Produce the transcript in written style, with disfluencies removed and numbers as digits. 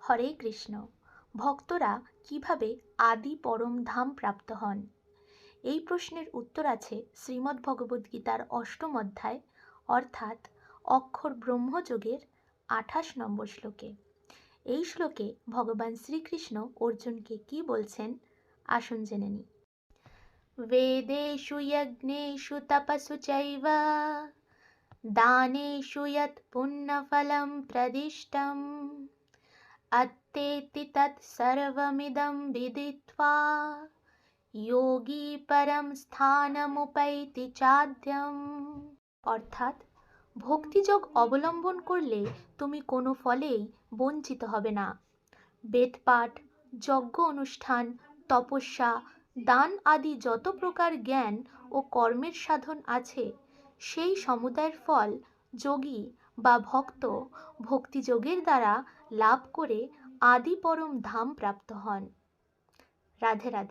হরে কৃষ্ণ। ভক্তরা কিভাবে আদি পরম ধাম প্রাপ্ত হন, এই প্রশ্নের উত্তর আছে শ্রীমদ্ ভগবদ্গীতার অষ্টম অধ্যায় অর্থাৎ অক্ষর ব্রহ্মযোগের 28 নম্বর শ্লোকে। এই শ্লোকে ভগবান শ্রীকৃষ্ণ অর্জুনকে কি বলছেন আসুন জেনে নিই। বেদেষু যজ্ঞেষু তপসু চৈব দানেষু যৎ পুণ্যফলম প্রদিষ্টম अत्तेति तत् सर्वमिदं विदित्वा योगी परम স্থানমুপৈতি চাদ্যম। অর্থাৎ ভক্তিযোগ অবলম্বন করলে তুমি কোনো ফলেই বঞ্চিত হবে না। বেদপাঠ, যজ্ঞ অনুষ্ঠান, তপস্যা, দান আদি যত প্রকার জ্ঞান ও কর্মের সাধন আছে সেই সমুদায়ের ফল যোগী বা ভক্ত ভক্তিযোগের দ্বারা লাভ করে আদি পরম ধাম প্রাপ্ত হন। রাধে রাধে।